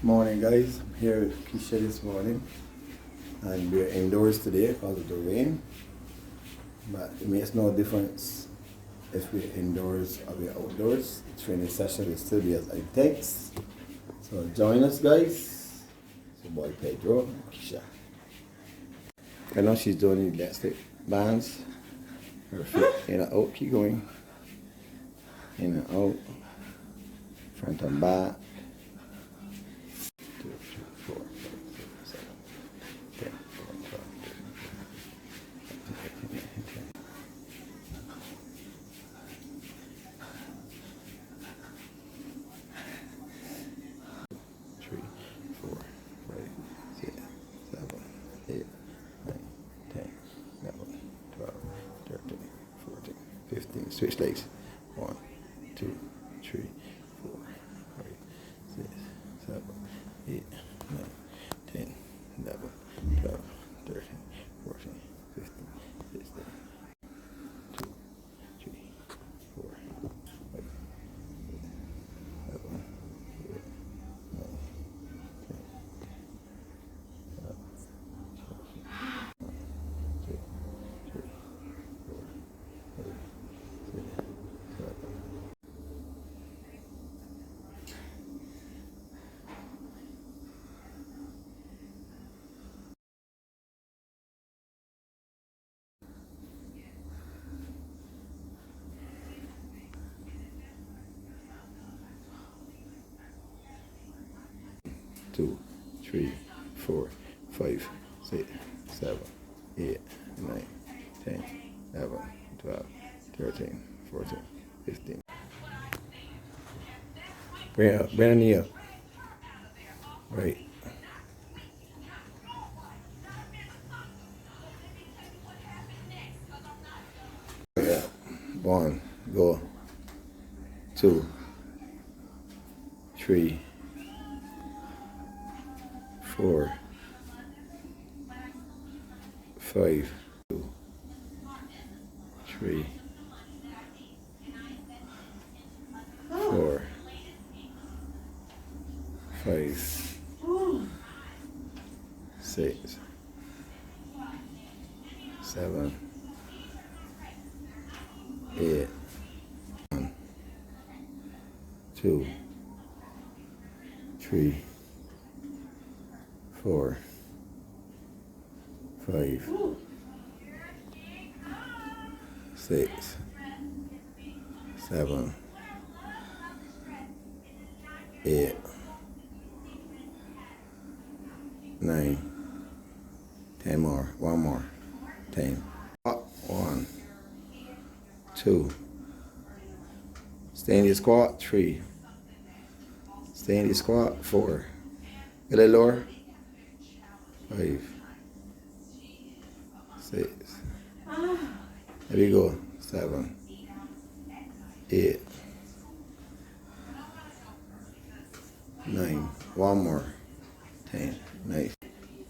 Morning guys, I'm here with Keisha this morning and we're indoors today because of the rain, but it makes no difference if we're indoors or we're outdoors. The training session will still be as intense, so join us guys. It's your boy Pedro, Keisha. I know she's doing the elastic bands, her feet in and out, keep going, in and out, front and back. 2, 3, 4, 5, 6, 7, 10, 11, 12, 13, 3, 4, 5, 6, 7, 8, 9, 10, 11, 12, 13, 14, 15. Switch legs. 1, 2, 3, 4, 5, 6, 7, 8, 9, 10, 11, 12, 13, 14, 15, 16, 2, 3, 4, 5, 11, 9, 10, 11, 2, 3, 4, 5, 6, 7. 2, 3, 4, 5, 6, 7, 8, 9, 10, 11, 12, 13, 14, 15. Bring it up, bend the knee up. Right. Yeah. 1, go. 2, 3, 4, 5, 2, 3, 4, 5, 6, 7, 8, 1, 2, 3, 4, 5, 6, 7, 8, 9, 10 more. One more. 10. 1, 2. Stay in your squat. 3. Stay in your squat. 4. Get a little lower. 5, 6. There we go. 7, 8, 9. One more. 10. Nice.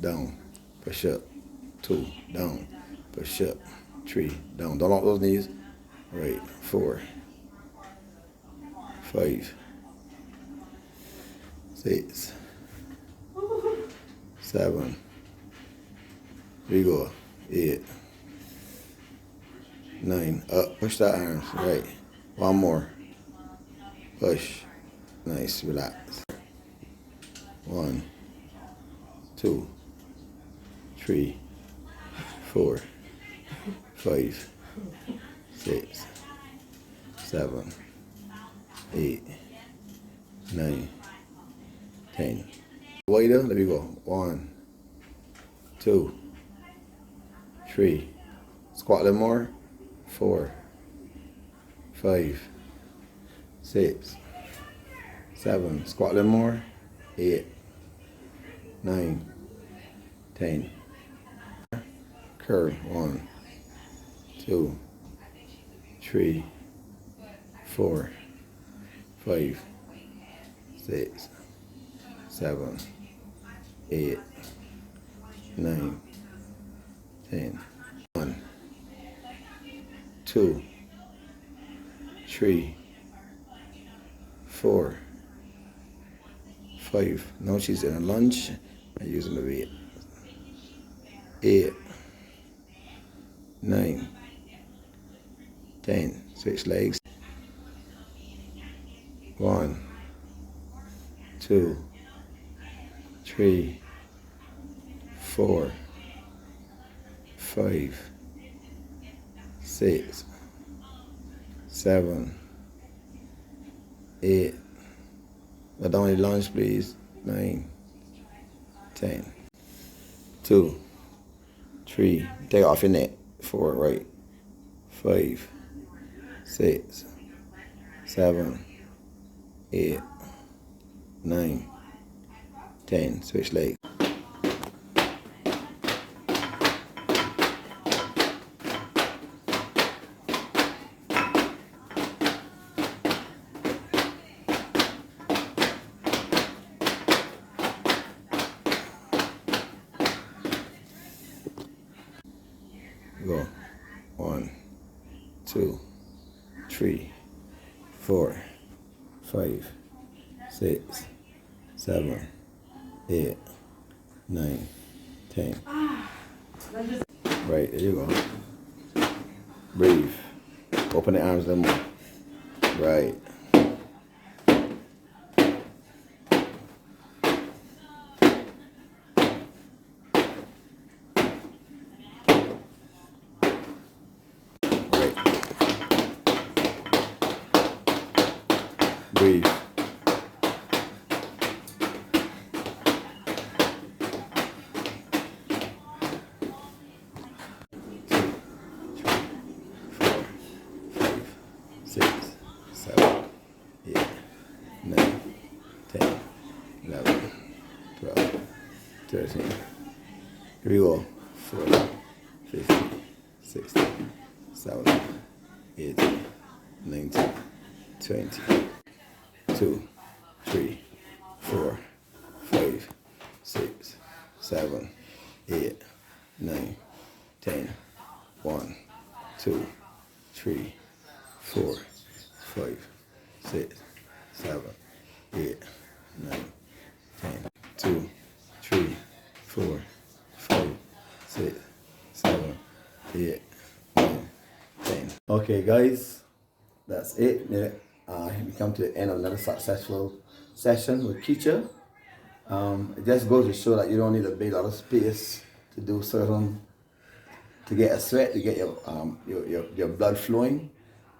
Down. Push up. 2. Down. Push up. 3. Down. Don't lock those knees. Right. 4, 5, 6, 7. Here you go. 8, 9. Up. Push that arms. Right. One more. Push. Nice. Relax. 1, 2, 3, 4, 5, 6, 7, 8, 9, 10. Wider. Let me go. 1, 2, 3. Squat a little more. 4, 5, 6, 7. Squat a little more. 8, 9, 10. Curl. 1, 2, 3, 4, 5, 6, 7, 8, 9, 10. 1, 2, 3, 4, 5. Now she's in a lunge and using the weight. 8, 9, 10. Switch legs. 1, 2, 3, 4, 5, 6, 7, 8. But down the lunge, please. 9, 10. 2, 3. Take off your neck. 4, right. 5, 6, 7, 8, 9, 10. Switch legs. Go. 1, 2, 3, 4, 5, 6, 7, 8, 9, 10. Right, there you go. Breathe. Open the arms a little more. Right. Breathe. 6, 7, 8, 9, 10, 11, 12, 13. Here we go. 14, 15, 16, 17, 18, 19, 20. 2, 3, 4, 5, 6, 7, 8, 9, 10. 1, 2, 3, 4, 5, 6, 7, 8, 9, 10. 2, 3, 4, 5, 6, 7, 8, 9, 10. Okay, guys, that's it. We come to the end of another successful session with Keisha. It just goes to show that you don't need a big lot of space to do to get a sweat, to get your blood flowing.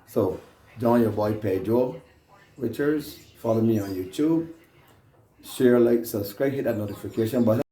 So join your boy Pedro Richards. Follow me on YouTube. Share, like, subscribe, hit that notification button.